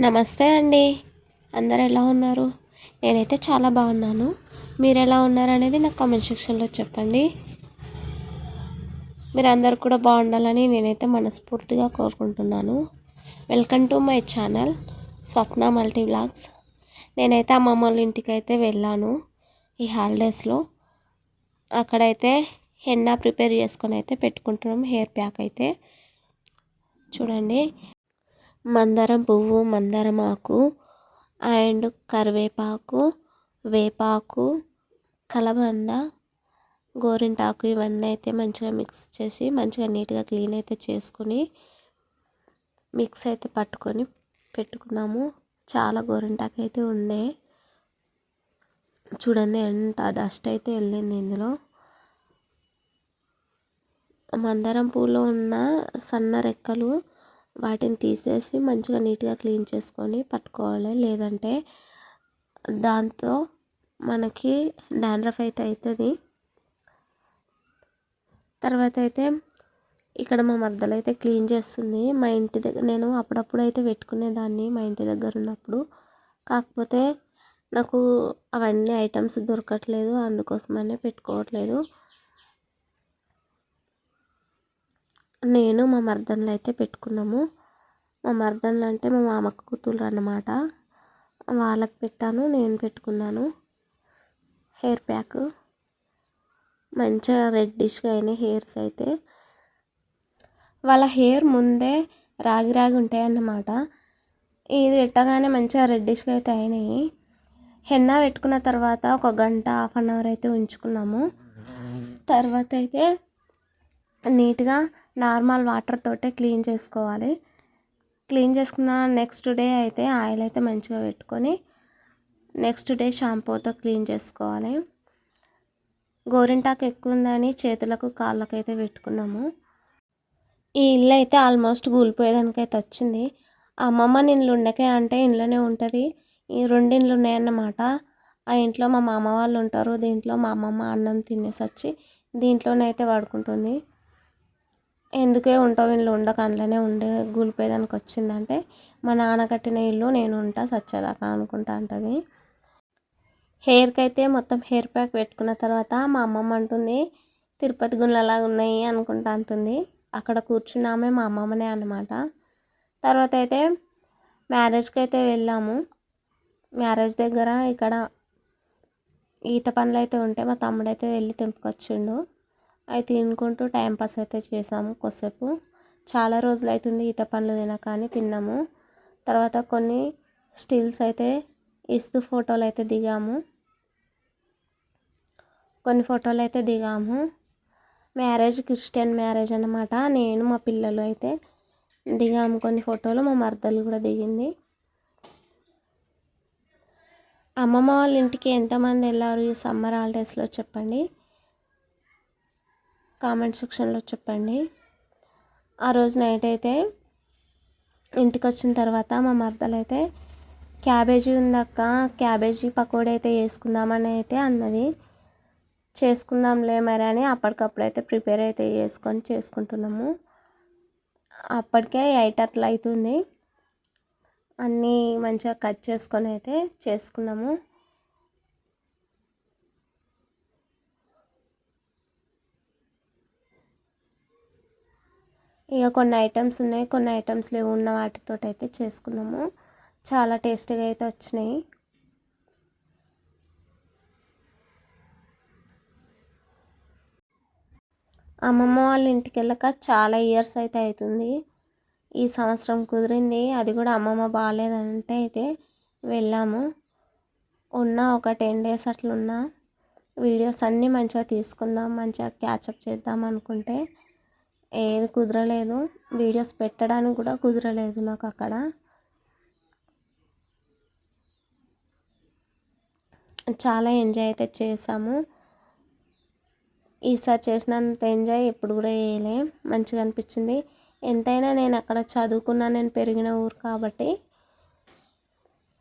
నమస్తే అండి. అందరూ ఎలా ఉన్నారు? నేనైతే చాలా బాగున్నాను. మీరు ఎలా ఉన్నారనేది నాకు కామెంట్ సెక్షన్లో చెప్పండి. మీరందరూ కూడా బాగుండాలని నేనైతే మనస్ఫూర్తిగా కోరుకుంటున్నాను. Welcome to my channel Swapna multi vlogs. నేనైతే అమ్మమ్మ వాళ్ళ ఇంటికి అయితే వెళ్ళాను ఈ హాలిడేస్లో. అక్కడైతే హెన్నా ప్రిపేర్ చేసుకొని అయితే పెట్టుకుంటున్నాం. హెయిర్ ప్యాక్ అయితే చూడండి, మందారం పువ్వు, మందారం ఆకు అండ్ కరివేపాకు, వేపాకు, కలబంద, గోరింటాకు ఇవన్నీ అయితే మంచిగా మిక్స్ చేసి మంచిగా నీట్గా క్లీన్ అయితే చేసుకొని మిక్స్ అయితే పట్టుకొని పెట్టుకున్నాము. చాలా గోరింటాకు అయితే ఉండే, చూడండి ఎంత డస్ట్ అయితే వెళ్ళింది ఇందులో. మందారం పూలో ఉన్న సన్న రెక్కలు వాటిని తీసేసి మంచిగా నీట్గా క్లీన్ చేసుకొని పట్టుకోవాలి, లేదంటే దాంతో మనకి డాండ్రఫ్ అయితే అవుతుంది. తర్వాత అయితే ఇక్కడ మా మరదలు అయితే క్లీన్ చేస్తుంది. మా ఇంటి దగ్గర నేను అప్పుడప్పుడు అయితే పెట్టుకునేదాన్ని మా ఇంటి దగ్గర ఉన్నప్పుడు. కాకపోతే నాకు అవన్నీ ఐటమ్స్ దొరకట్లేదు, అందుకోసమనే పెట్టుకోవట్లేదు. నేను మా మరదలు అయితే పెట్టుకున్నాము. మా మరదలు అంటే మా మామకు కూతురు అన్నమాట. వాళ్ళకి పెట్టాను, నేను పెట్టుకున్నాను. హెయిర్ ప్యాక్ మంచిగా రెడ్డిష్గా అయినాయి హెయిర్స్ అయితే. వాళ్ళ హెయిర్ ముందే రాగి రాగి ఉంటాయి అన్నమాట. ఇది పెట్టగానే మంచిగా రెడ్డిష్గా అయితే అయినాయి. హెన్నా పెట్టుకున్న తర్వాత ఒక గంట హాఫ్ అన్ అవర్ అయితే ఉంచుకున్నాము. తర్వాత అయితే నీట్గా నార్మల్ వాటర్ తోటే క్లీన్ చేసుకోవాలి. క్లీన్ చేసుకున్న నెక్స్ట్ డే అయితే ఆయిల్ అయితే మంచిగా పెట్టుకొని నెక్స్ట్ డే షాంపూతో క్లీన్ చేసుకోవాలి. గోరింటాకు ఎక్కువ ఉందని చేతులకు కాళ్ళకు అయితే పెట్టుకున్నాము. ఈ ఇల్లు అయితే ఆల్మోస్ట్ కూలిపోయేదానికైతే వచ్చింది. అమ్మమ్మ ఇల్లు ఉండకే అంటే ఇంట్లోనే ఉంటుంది. ఈ రెండు ఇండ్లు ఉన్నాయన్నమాట. ఆ ఇంట్లో మా మామ వాళ్ళు ఉంటారు, దీంట్లో మా అమ్మమ్మ అన్నం తినేసి వచ్చి దీంట్లోనైతే పడుకుంటుంది. ఎందుకే ఉంటావు ఇల్లు ఉండక అందులోనే ఉండే కూలిపోయేదానికి వచ్చిందంటే మా నాన్న కట్టిన ఇల్లు నేను ఉంటా సచ్చేదాకా అనుకుంటా అంటుంది. హెయిర్కి అయితే మొత్తం హెయిర్ ప్యాక్ పెట్టుకున్న తర్వాత మా అమ్మమ్మ అంటుంది తిరుపతి గుళ్ళలాగా ఉన్నాయి అనుకుంటా అంటుంది. అక్కడ కూర్చున్నామే మా అమ్మమ్మనే అన్నమాట. తర్వాత అయితే మ్యారేజ్కి అయితే వెళ్ళాము. మ్యారేజ్ దగ్గర ఇక్కడ ఈత పండ్లు అయితే ఉంటే మా తమ్ముడైతే వెళ్ళి తెంపుకొచ్చిండు. అవి తినుకుంటూ టైంపాస్ అయితే చేసాము కొద్దిసేపు. చాలా రోజులు అవుతుంది ఈత పండ్లు తినక అని తిన్నాము. తర్వాత కొన్ని స్టిల్స్ అయితే ఇస్తూ ఫోటోలు అయితే దిగాము. కొన్ని ఫోటోలు అయితే దిగాము. మ్యారేజ్ క్రిస్టియన్ మ్యారేజ్ అన్నమాట. నేను మా పిల్లలు అయితే దిగాము కొన్ని ఫోటోలు, మా మరదలు కూడా దిగింది. అమ్మమ్మ వాళ్ళ ఇంటికి ఎంతమంది వెళ్ళారు ఈ సమ్మర్ హాలిడేస్లో చెప్పండి, కామెంట్ సెక్షన్లో చెప్పండి. ఆ రోజు నైట్ అయితే ఇంటికి వచ్చిన తర్వాత మా మరదలు అయితే క్యాబేజీ ఉందక్క, క్యాబేజీ పకోడీ అయితే వేసుకుందామని అయితే అన్నది. చేసుకుందాంలే మరి అని అప్పటికప్పుడు అయితే ప్రిపేర్ అయితే చేసుకుంటున్నాము. అప్పటికే 8 అట్లా అవుతుంది. అన్నీ మంచిగా కట్ చేసుకొని అయితే చేసుకున్నాము. ఇక కొన్ని ఐటమ్స్ ఉన్నాయి, కొన్ని ఐటమ్స్ లేవు, ఉన్న వాటితో అయితే చేసుకున్నాము. చాలా టేస్టీగా అయితే వచ్చినాయి. అమ్మమ్మ వాళ్ళ ఇంటికి వెళ్ళక చాలా ఇయర్స్ అయితే అవుతుంది. ఈ సంవత్సరం కుదిరింది, అది కూడా అమ్మమ్మ బాగాలేదంటే అయితే వెళ్ళాము. ఒక 10 days అట్లున్నా. వీడియోస్ అన్నీ మంచిగా తీసుకుందాం, మంచిగా క్యాచప్ చేద్దాం అనుకుంటే ఏది కుదరలేదు. వీడియోస్ పెట్టడానికి కూడా కుదరలేదు నాకు అక్కడ. చాలా ఎంజాయ్ అయితే చేసాము. ఈసారి చేసినంత ఎంజాయ్ ఎప్పుడు కూడా చేయలే. మంచిగా అనిపించింది. ఎంతైనా నేను అక్కడ చదువుకున్నా, నేను పెరిగిన ఊరు కాబట్టి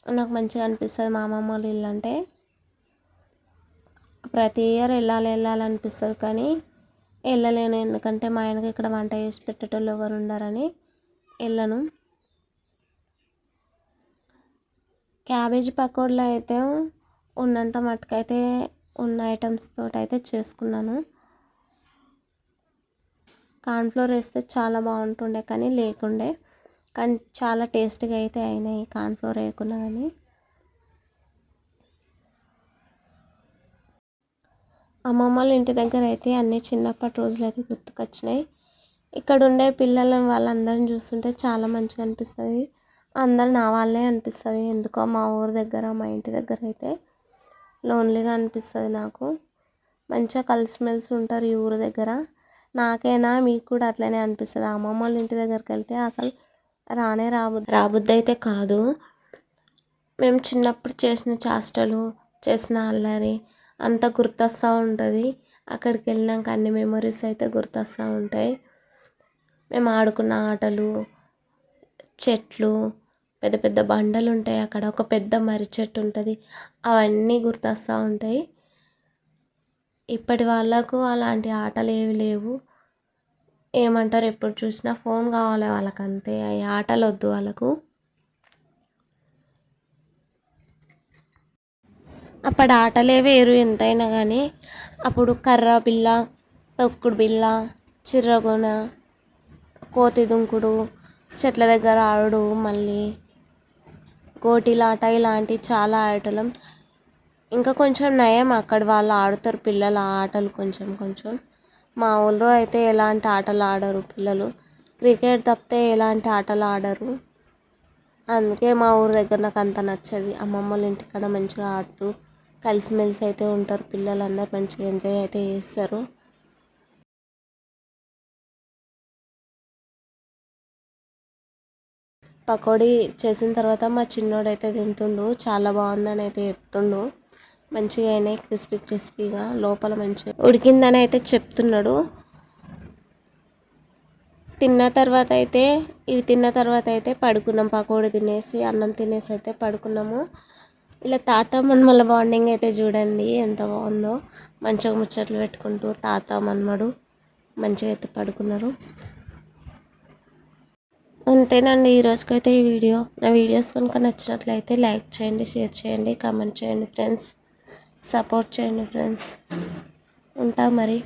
నాకు మంచిగా అనిపిస్తుంది. మా అమ్మమ్మ వాళ్ళ ఇల్లు అంటే ప్రతి ఇయర్ వెళ్ళాలనిపిస్తుంది, కానీ వెళ్ళలేను. ఎందుకంటే మా ఆయనకి ఇక్కడ వంట చేసి పెట్టేటోళ్ళు ఎవరు ఉండరని వెళ్ళను. క్యాబేజీ పకోడీలో అయితే ఉన్నంత మట్టుకైతే ఉన్న ఐటమ్స్ తోటి అయితే చేసుకున్నాను. కార్న్‌ఫ్లోర్ వేస్తే చాలా బాగుంటుండే కానీ లేకుండే, కానీ చాలా టేస్ట్గా అయితే అయినాయి కార్న్‌ఫ్లోర్ వేయకున్నా కానీ. అమ్మమ్మ వాళ్ళ ఇంటి దగ్గర అయితే అన్నీ చిన్నప్పటి రోజులు అయితే గుర్తుకొచ్చినాయి. ఇక్కడ ఉండే పిల్లల వాళ్ళందరిని చూస్తుంటే చాలా మంచిగా అనిపిస్తుంది. అందరు నా వాళ్ళే అనిపిస్తుంది. ఎందుకో మా ఊరి దగ్గర మా ఇంటి దగ్గర అయితే లోన్లీగా అనిపిస్తుంది నాకు. మంచిగా కలిసిమెలిసి ఉంటారు ఈ ఊరి దగ్గర. నాకైనా మీకు కూడా అట్లనే అనిపిస్తుంది. అమ్మమ్మ వాళ్ళ ఇంటి దగ్గరికి వెళ్తే అసలు రాబుద్ది అయితే కాదు. మేము చిన్నప్పుడు చేసిన చేష్టలు, చేసిన అల్లరి అంతా గుర్తొస్తూ ఉంటుంది. అక్కడికి వెళ్ళినాక అన్ని మెమరీస్ అయితే గుర్తొస్తూ ఉంటాయి. మేము ఆడుకున్న ఆటలు, చెట్లు, పెద్ద పెద్ద బండలు ఉంటాయి. అక్కడ ఒక పెద్ద మర్రి చెట్టు ఉంటుంది. అవన్నీ గుర్తొస్తూ ఉంటాయి. ఇప్పటి వాళ్ళకు అలాంటి ఆటలు ఏవి లేవు. ఏమంటారు, ఎప్పుడు చూసినా ఫోన్ కావాలి వాళ్ళకి, అంతే. ఈ ఆటలు వద్దు వాళ్ళకు. అప్పటి ఆటలే వేరు ఎంతైనా కానీ. అప్పుడు కర్ర బిల్ల, తొక్కుడు బిల్ల, చిర్రగోన, కోతి దుంకుడు, చెట్ల దగ్గర ఆడుడు, మళ్ళీ గోటీలాట, ఇలాంటి చాలా ఆటలం. ఇంకా కొంచెం నయం, అక్కడ వాళ్ళు ఆడుతారు పిల్లల ఆటలు కొంచెం కొంచెం. మా ఊళ్ళో అయితే ఎలాంటి ఆటలు ఆడరు పిల్లలు. క్రికెట్ తప్పితే ఎలాంటి ఆటలు ఆడరు. అందుకే మా ఊరి దగ్గర నాకు అంత నచ్చది. అమ్మమ్మ వాళ్ళ ఇంటికాడ మంచిగా ఆడుతూ కలిసిమెలిసి అయితే ఉంటారు పిల్లలందరూ, మంచిగా ఎంజాయ్ అయితే చేస్తారు. పకోడీ చేసిన తర్వాత మా చిన్నోడైతే తింటుండు, చాలా బాగుందని అయితే చెప్తుండు. మంచిగా అయినాయి, క్రిస్పీ క్రిస్పీగా, లోపల మంచిగా ఉడికిందని అయితే చెప్తున్నాడు. తిన్న తర్వాత అయితే పడుకున్నాం. పకోడీ తినేసి అన్నం తినేసి అయితే పడుకున్నాము. ఇలా తాత మన్మల బాండింగ్ అయితే చూడండి ఎంత బాగుందో. మంచిగా ముచ్చట్లు పెట్టుకుంటూ తాత మన్మడు మంచిగా అయితే పడుకున్నారు. అంతేనండి ఈరోజుకైతే ఈ వీడియో. నా వీడియోస్ కనుక నచ్చినట్లయితే లైక్ చేయండి, షేర్ చేయండి, కామెంట్ చేయండి ఫ్రెండ్స్. సపోర్ట్ చేయండి ఫ్రెండ్స్. ఉంటా మరి.